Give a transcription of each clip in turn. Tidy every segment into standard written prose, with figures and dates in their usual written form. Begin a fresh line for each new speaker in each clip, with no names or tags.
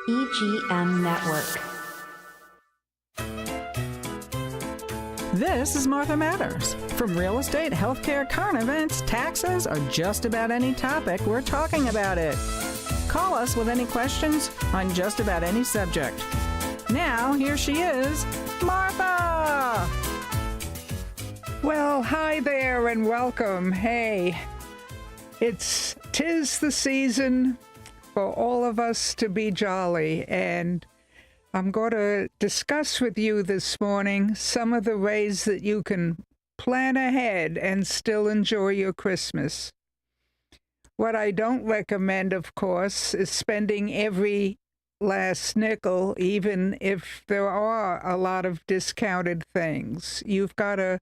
EGM Network.
This is Martha Matters. From real estate, healthcare, current events, taxes, or just about any topic, we're talking about it. Call us with any questions on just about any subject. Now, here she is, Martha!
Well, hi there and welcome. Hey, tis the season for all of us to be jolly, and I'm going to discuss with you this morning some of the ways that you can plan ahead and still enjoy your Christmas. What I don't recommend, of course, is spending every last nickel, even if there are a lot of discounted things. You've got to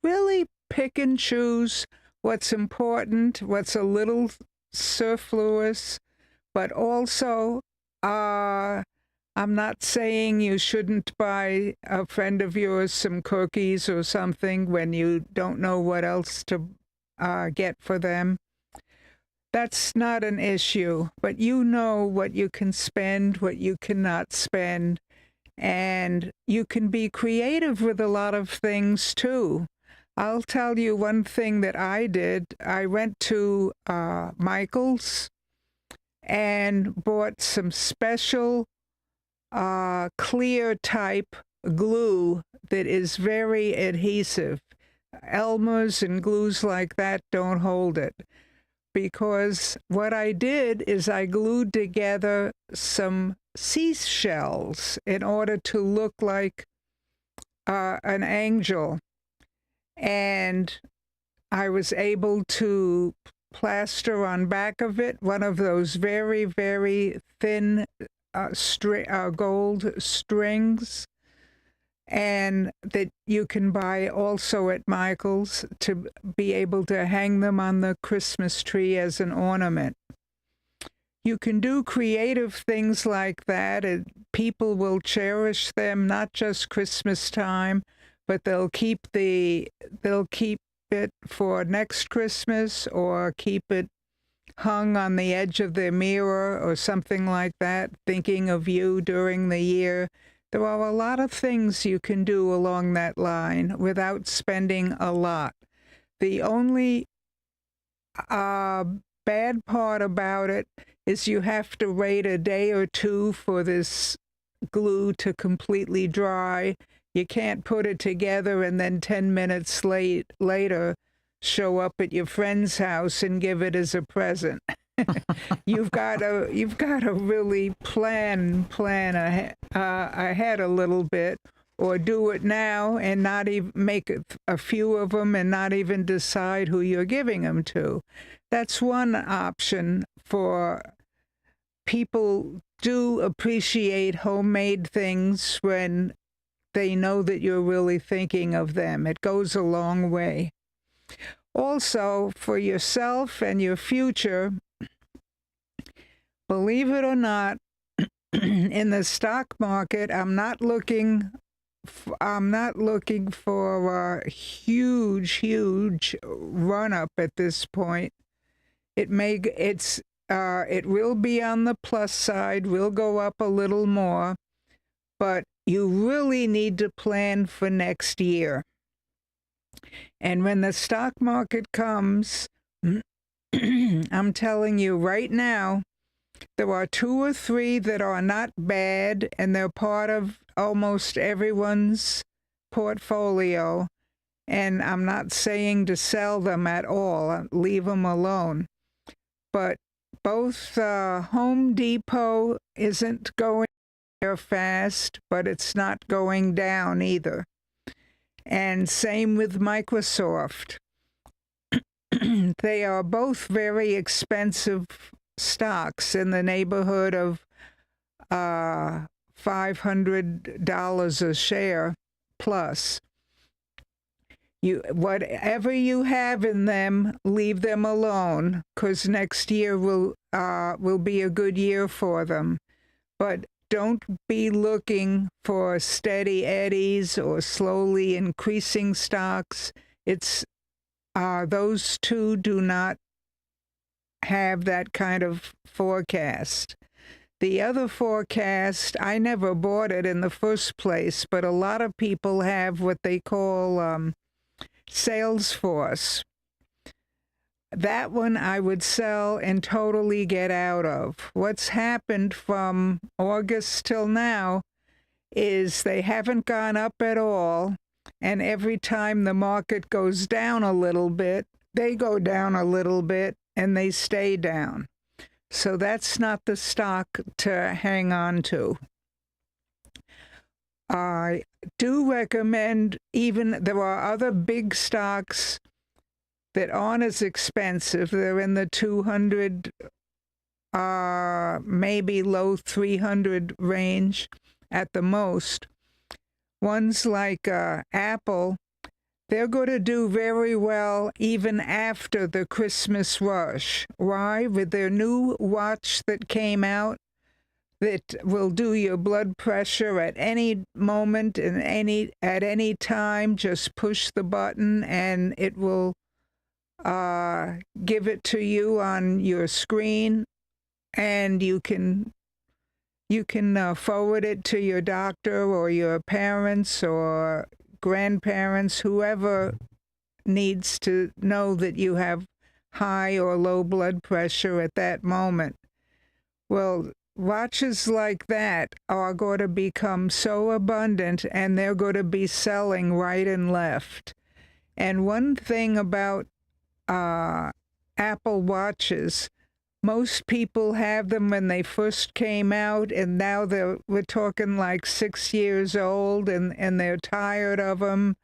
really pick and choose what's important, what's a little superfluous, but also, I'm not saying you shouldn't buy a friend of yours some cookies or something when you don't know what else to get for them. That's not an issue, but you know what you can spend, what you cannot spend, and you can be creative with a lot of things too. I'll tell you one thing that I did. I went to Michael's and bought some special clear type glue that is very adhesive. Elmer's and glues like that don't hold it. Because what I did is I glued together some seashells in order to look like an angel. And I was able to plaster on back of it one of those very, very thin gold strings, and that you can buy also at Michael's to be able to hang them on the Christmas tree as an ornament. You can do creative things like that, and people will cherish them, not just Christmas time, but they'll keep it for next Christmas or keep it hung on the edge of their mirror or something like that, thinking of you during the year. There are a lot of things you can do along that line without spending a lot. The only bad part about it is you have to wait a day or two for this glue to completely dry. You can't put it together and then 10 minutes later show up at your friend's house and give it as a present. You've got to really plan ahead a little bit, or do it now and not even make a few of them and not even decide who you're giving them to. That's one option. For people do appreciate homemade things when they know that you're really thinking of them. It goes a long way. Also, for yourself and your future, believe it or not, in the stock market, I'm not looking for a huge run up at this point. It will be on the plus side, will go up a little more, but you really need to plan for next year. And when the stock market comes, I'm telling you right now, there are 2 or 3 that are not bad, and they're part of almost everyone's portfolio. And I'm not saying to sell them at all, leave them alone. But both Home Depot isn't going there fast, but it's not going down either. And same with Microsoft. They are both very expensive stocks in the neighborhood of $500 a share plus. Whatever you have in them, leave them alone, because next year will be a good year for them. But don't be looking for steady eddies or slowly increasing stocks. It's those two do not have that kind of forecast. The other forecast, I never bought it in the first place, but a lot of people have what they call Salesforce. That one I would sell and totally get out of. What's happened from August till now is they haven't gone up at all, and every time the market goes down a little bit, they go down a little bit, and they stay down. So that's not the stock to hang on to. I do recommend, even there are other big stocks that aren't as expensive. They're in the 200, maybe low 300 range at the most. Ones like Apple, they're going to do very well even after the Christmas rush. Why? With their new watch that came out that will do your blood pressure at any moment and at any time, just push the button and it will give it to you on your screen, and you can forward it to your doctor or your parents or grandparents, whoever needs to know that you have high or low blood pressure at that moment. Well, watches like that are going to become so abundant, and they're going to be selling right and left. And one thing about Apple watches, most people have them when they first came out, and now we're talking like 6 years old, and they're tired of them,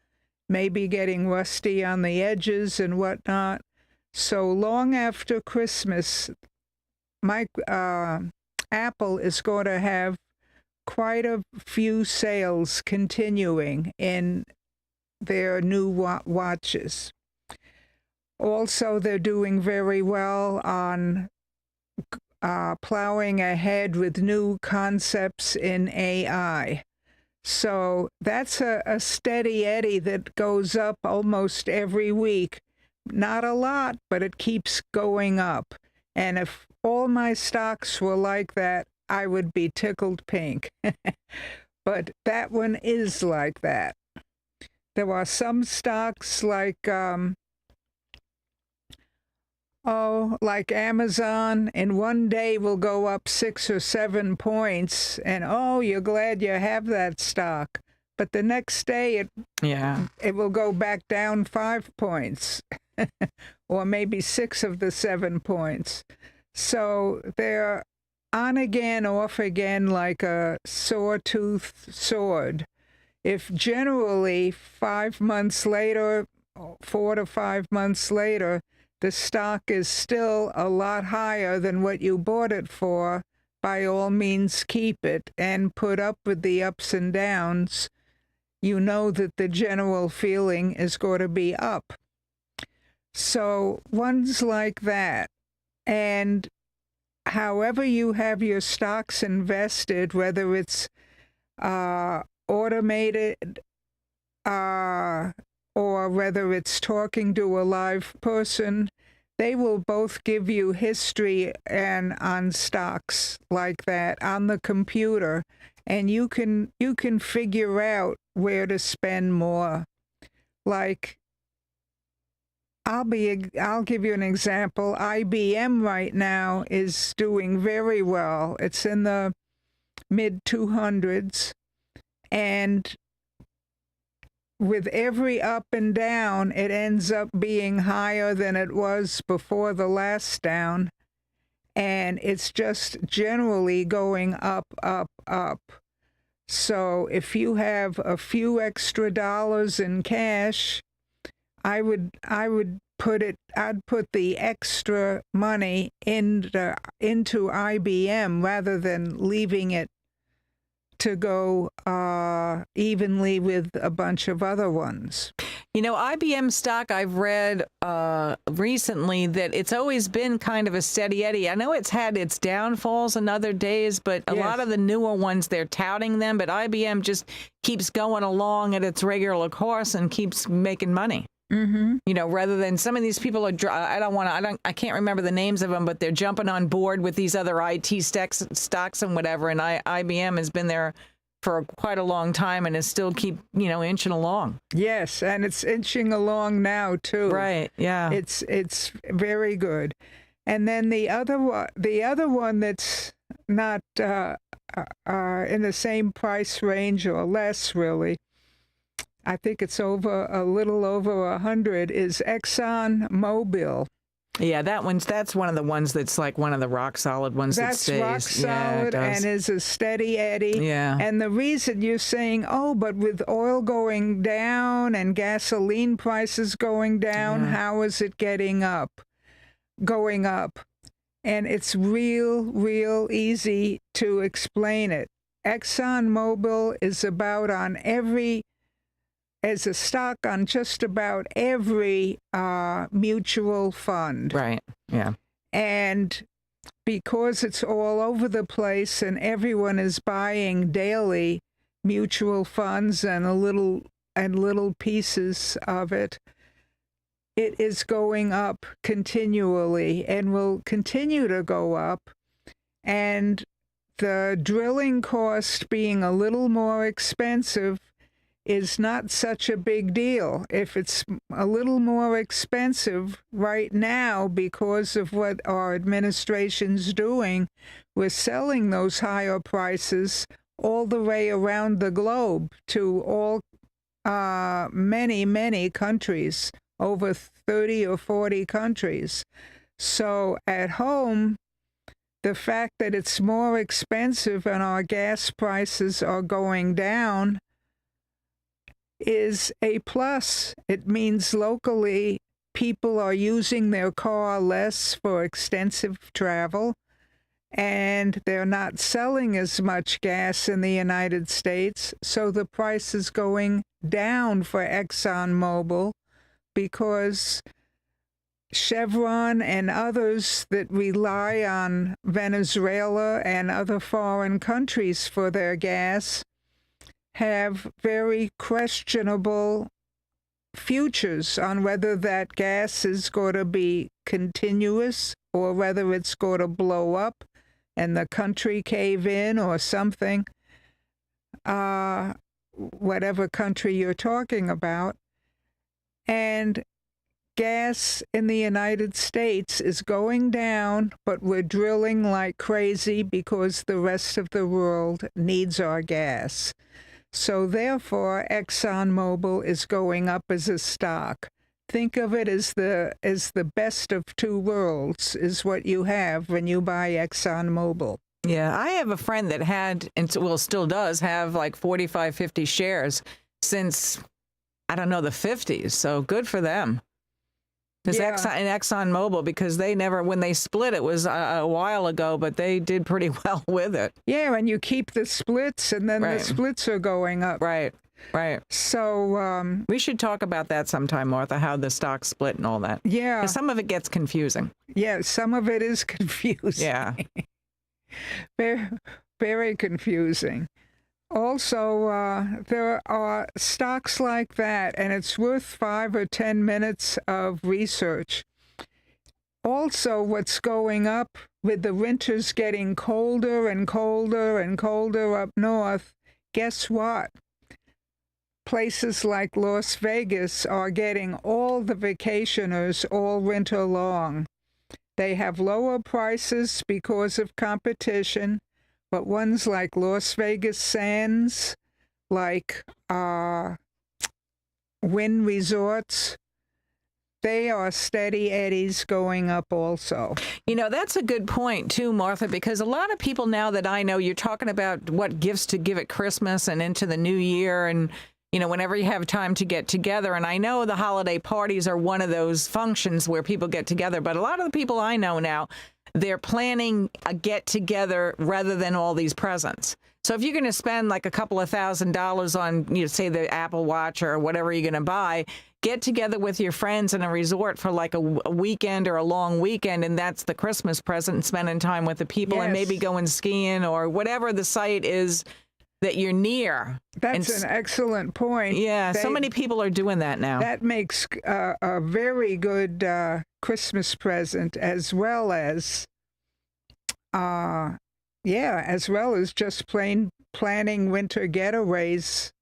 maybe getting rusty on the edges and whatnot. So long after Christmas, Apple is going to have quite a few sales continuing in their new watches. Also, they're doing very well on plowing ahead with new concepts in AI. So that's a steady eddy that goes up almost every week. Not a lot, but it keeps going up. And if all my stocks were like that, I would be tickled pink. But that one is like that. There are some stocks like like Amazon, in one day will go up 6 or 7 points, and you're glad you have that stock. But the next day it will go back down 5 points, or maybe 6 of the 7 points. So they're on again, off again, like a sawtooth sword. If generally 5 months later, 4 to 5 months later, the stock is still a lot higher than what you bought it for, by all means keep it and put up with the ups and downs. You know that the general feeling is going to be up. So ones like that. And however you have your stocks invested, whether it's automated or whether it's talking to a live person, they will both give you history and on stocks like that on the computer, and you can figure out where to spend more. Like, I'll give you an example. IBM right now is doing very well. It's in the mid 200s, and with every up and down, it ends up being higher than it was before the last down. And it's just generally going up, up, up. So if you have a few extra dollars in cash, I'd put the extra money into IBM rather than leaving it to go evenly with a bunch of other ones.
You know, IBM stock, I've read recently that it's always been kind of a steady eddy. I know it's had its downfalls on other days, but a lot of the newer ones, they're touting them, but IBM just keeps going along at its regular course and keeps making money. Rather than some of these people are, I can't remember the names of them, but they're jumping on board with these other IT stocks and whatever. And IBM has been there for quite a long time and is still keep, inching along.
Yes, and it's inching along now too.
Right. Yeah.
It's very good. And then the other one that's not in the same price range or less, really, I think it's a little over 100, is Exxon Mobil.
Yeah, that's one of the ones that's like one of the rock solid ones that stays.
That's rock solid and is a steady Eddie.
Yeah.
And the reason you're saying, but with oil going down and gasoline prices going down, how is it going up? And it's real easy to explain it. Exxon Mobil is as a stock on just about every mutual fund.
Right, yeah.
And because it's all over the place and everyone is buying daily mutual funds and little pieces of it, it is going up continually and will continue to go up. And the drilling cost being a little more expensive is not such a big deal. If it's a little more expensive right now because of what our administration's doing, we're selling those higher prices all the way around the globe to all many countries, over 30 or 40 countries. So at home, the fact that it's more expensive and our gas prices are going down is a plus. It means locally people are using their car less for extensive travel, and they're not selling as much gas in the United States, so the price is going down for ExxonMobil because Chevron and others that rely on Venezuela and other foreign countries for their gas have very questionable futures on whether that gas is going to be continuous or whether it's going to blow up and the country cave in or something, whatever country you're talking about. And gas in the United States is going down, but we're drilling like crazy because the rest of the world needs our gas. So therefore, ExxonMobil is going up as a stock. Think of it as the best of two worlds is what you have when you buy ExxonMobil.
Yeah, I have a friend that had, and still does have like 45, 50 shares since, I don't know, the 50s. So good for them. Because ExxonMobil, because they never, when they split, it was a while ago, but they did pretty well with it.
Yeah, and you keep the splits, and then the splits are going up.
Right.
So
we should talk about that sometime, Martha, how the stock split and all that.
Yeah.
'Cause some of it gets confusing.
Yeah, some of it is confusing.
Yeah.
Very, very confusing. Also, there are stocks like that, and it's worth 5 or 10 minutes of research. Also, what's going up with the winters getting colder and colder and colder up north, guess what? Places like Las Vegas are getting all the vacationers all winter long. They have lower prices because of competition, but ones like Las Vegas Sands, like Wynn Resorts, they are steady eddies going up also.
You know, that's a good point, too, Martha, because a lot of people now that I know, you're talking about what gifts to give at Christmas and into the new year and, you know, whenever you have time to get together. And I know the holiday parties are one of those functions where people get together. But a lot of the people I know now, they're planning a get-together rather than all these presents. So if you're going to spend like a couple of $1,000s on, say, the Apple Watch or whatever you're going to buy, get together with your friends in a resort for like a weekend or a long weekend, and that's the Christmas present, and spending time with the people and maybe going skiing or whatever the site is that you're near.
That's an excellent point.
Yeah, so many people are doing that now.
That makes a very good Christmas present, as well as just plain planning winter getaways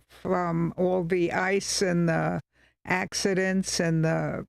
from all the ice and the accidents and the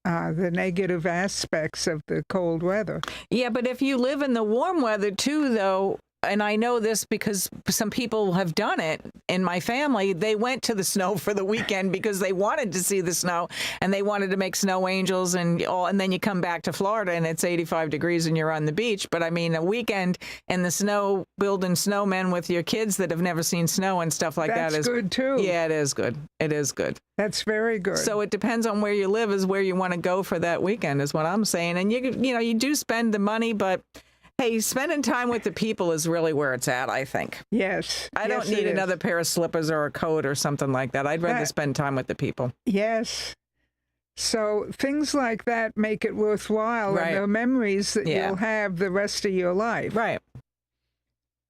negative aspects of the cold weather.
Yeah, but if you live in the warm weather too, though, and I know this because some people have done it in my family, they went to the snow for the weekend because they wanted to see the snow and they wanted to make snow angels and then you come back to Florida and it's 85 degrees and you're on the beach. But I mean, a weekend in the snow, building snowmen with your kids that have never seen snow and stuff like that is
good too.
Yeah, it is good. It is good.
That's very good.
So it depends on where you live is where you want to go for that weekend is what I'm saying. And you do spend the money, but hey, spending time with the people is really where it's at, I think.
Yes.
I don't need another pair of slippers or a coat or something like that. I'd rather spend time with the people.
Yes. So things like that make it worthwhile,
right.
And the memories that you'll have the rest of your life.
Right.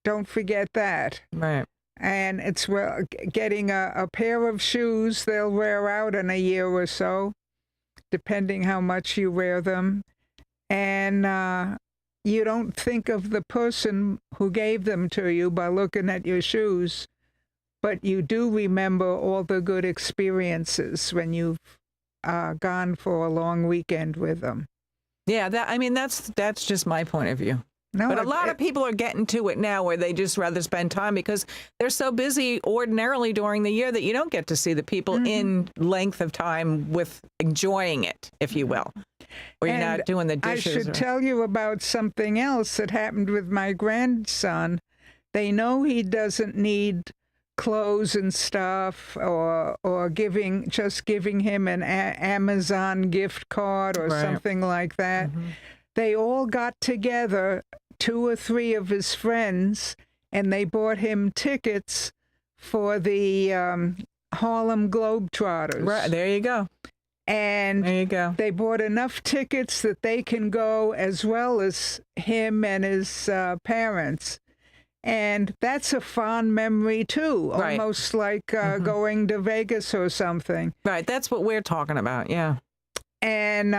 Don't forget that.
Right.
And it's getting a pair of shoes they'll wear out in a year or so, depending how much you wear them. And you don't think of the person who gave them to you by looking at your shoes, but you do remember all the good experiences when you've gone for a long weekend with them.
Yeah, that's just my point of view.
No,
but a lot of people are getting to it now where they just rather spend time because they're so busy ordinarily during the year that you don't get to see the people in length of time with enjoying it, if you will. Or you're not doing the dishes.
I should tell you about something else that happened with my grandson. They know he doesn't need clothes and stuff or giving him an Amazon gift card or something like that. Mm-hmm. They all got together, 2 or 3 of his friends, and they bought him tickets for the Harlem Globetrotters.
Right, there you go.
And
there you go.
They bought enough tickets that they can go as well as him and his parents. And that's a fond memory, too,
right.
Almost like going to Vegas or something.
Right, that's what we're talking about, yeah.
And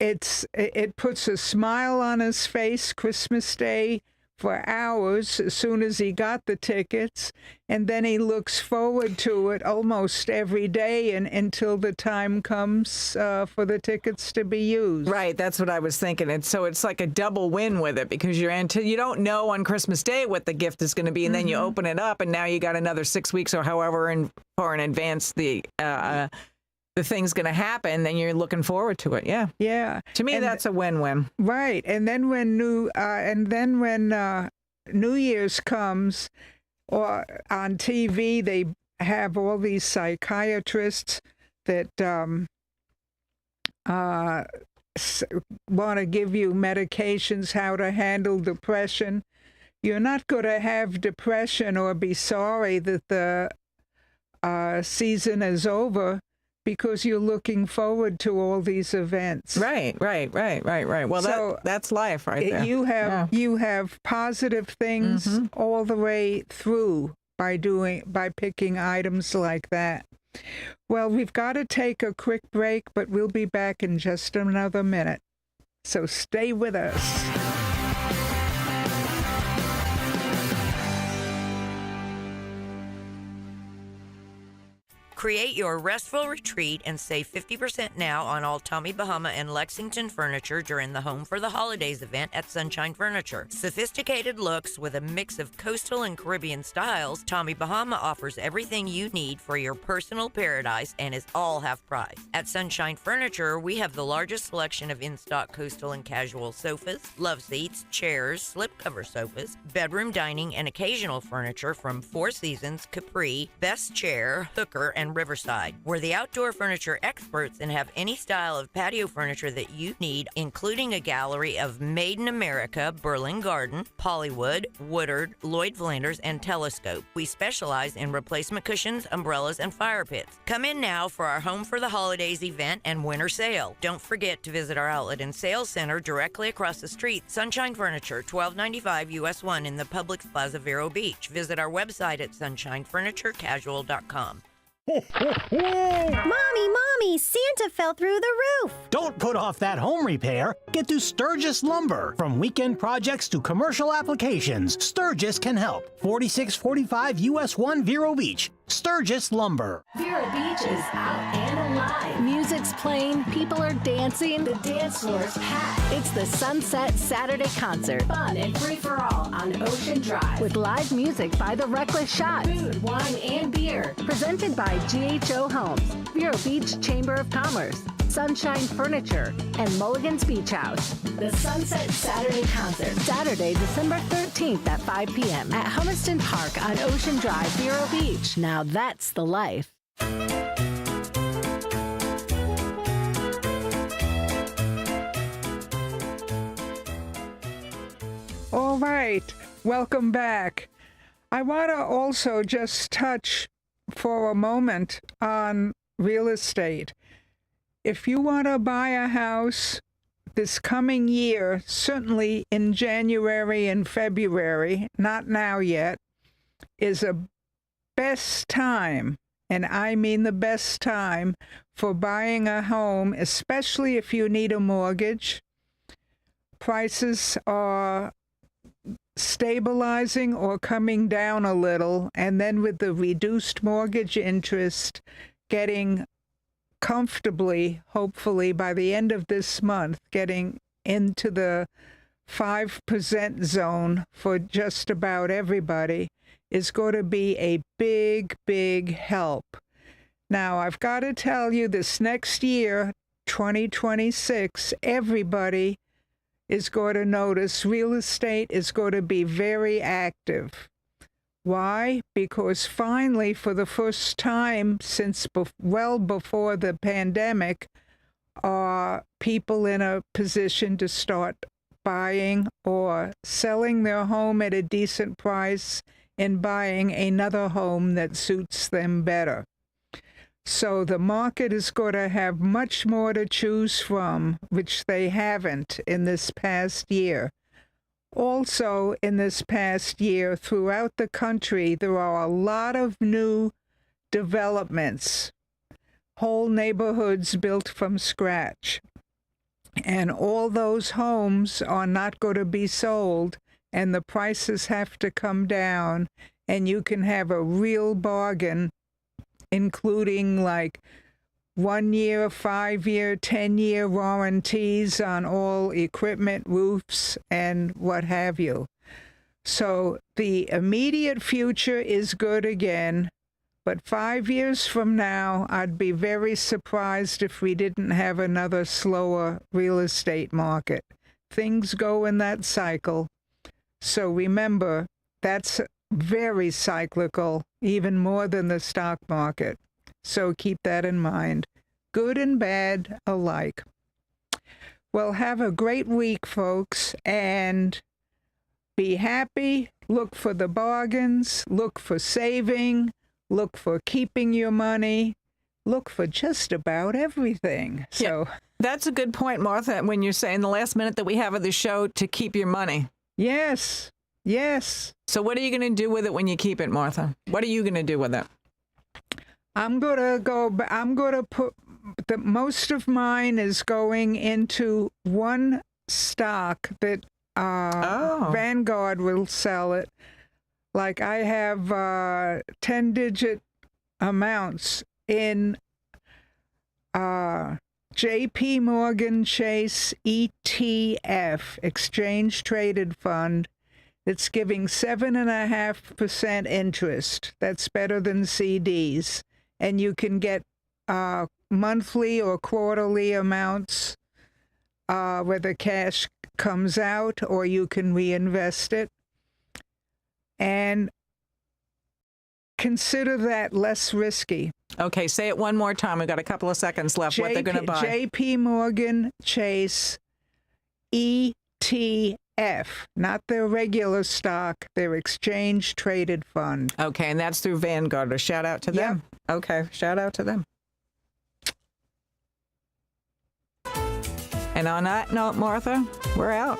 it puts a smile on his face Christmas Day for hours as soon as he got the tickets, and then he looks forward to it almost every day until the time comes for the tickets to be used.
Right, that's what I was thinking. And so it's like a double win with it because you don't know on Christmas Day what the gift is going to be, and then you open it up, and now you got another 6 weeks or however far in advance the thing's going to happen, then you're looking forward to it. Yeah.
Yeah.
To me, that's a win-win.
Right. And then when New Year's comes, or on TV, they have all these psychiatrists that want to give you medications, how to handle depression. You're not going to have depression or be sorry that the season is over, because you're looking forward to all these events.
Right. Well, so that's life right there.
You have positive things all the way through by picking items like that. Well, we've got to take a quick break, but we'll be back in just another minute. So stay with us.
Create your restful retreat and save 50% now on all Tommy Bahama and Lexington furniture during the Home for the Holidays event at Sunshine Furniture. Sophisticated looks with a mix of coastal and Caribbean styles, Tommy Bahama offers everything you need for your personal paradise and is all half price. At Sunshine Furniture, we have the largest selection of in-stock coastal and casual sofas, love seats, chairs, slipcover sofas, bedroom dining, and occasional furniture from Four Seasons, Capri, Best Chair, Hooker, and Riverside. We're the outdoor furniture experts and have any style of patio furniture that you need, including a gallery of Made in America, Berlin Garden, Pollywood, Woodard, Lloyd Flanders, and Telescope. We specialize in replacement cushions, umbrellas, and fire pits. Come in now for our Home for the Holidays event and winter sale. Don't forget to visit our outlet and sales center directly across the street, Sunshine Furniture, 1295 US 1 in the Publix Plaza, Vero Beach. Visit our website at sunshinefurniturecasual.com.
Mommy, Santa fell through the roof.
Don't put off that home repair. Get to Sturgis Lumber. From weekend projects to commercial applications, Sturgis can help. 4645 US 1 Vero Beach. Sturgis Lumber.
Vero Beach is out and alive. Music's playing, people are dancing, the dance floor's packed. It's the Sunset Saturday Concert. Fun and free for all on Ocean Drive. With live music by The Reckless Shots. Food, wine, and beer. Presented by GHO Homes, Vero Beach Chamber of Commerce, Sunshine Furniture, and Mulligan's Beach House. The Sunset Saturday Concert. Saturday, December 13th at 5 p.m. at Hummerston Park on Ocean Drive, Vero Beach. Now that's the life.
All right, welcome back. I want to also just touch for a moment on real estate. If you want to buy a house this coming year, certainly in January and February, not now yet, is a best time, and I mean the best time, for buying a home, especially if you need a mortgage. Prices are stabilizing or coming down a little, and then with the reduced mortgage interest getting comfortably, hopefully by the end of this month, getting into the 5% zone for just about everybody, is going to be a big, big help. Now, I've got to tell you, this next year, 2026, everybody is going to notice real estate is going to be very active. Why? Because finally, for the first time since well before the pandemic, are people in a position to start buying or selling their home at a decent price and buying another home that suits them better. So the market is going to have much more to choose from, which they haven't in this past year. Also, in this past year, throughout the country, there are a lot of new developments, whole neighborhoods built from scratch. And all those homes are not going to be sold, and the prices have to come down, and you can have a real bargain, including like 1 year, 5 year, 10-year warranties on all equipment, roofs, and what have you. So the immediate future is good again, but 5 years from now, I'd be very surprised if we didn't have another slower real estate market. Things go in that cycle. So remember, that's very cyclical, even more than the stock market. So keep that in mind. Good and bad alike. Well, have a great week, folks, and be happy. Look for the bargains. Look for saving. Look for keeping your money. Look for just about everything. So
That's a good point, Martha, when you're saying the last minute that we have of the show to keep your money.
yes.
So what are you going to do with it when you keep it, Martha? What are you going to do with it?
I'm going to put most of mine is going into one stock that Vanguard will sell it. Like I have 10-digit amounts in JP Morgan Chase ETF, Exchange Traded Fund. It's giving 7.5% interest. That's better than CDs. And you can get monthly or quarterly amounts where the cash comes out, or you can reinvest it. And consider that less risky.
Okay, say it one more time. We've got a couple of seconds left. What they're going to buy.
JP Morgan Chase ETF, not their regular stock, their exchange traded fund.
Okay, and that's through Vanguard. A shout out to them. Okay, shout out to them. And on that note, Martha, we're out.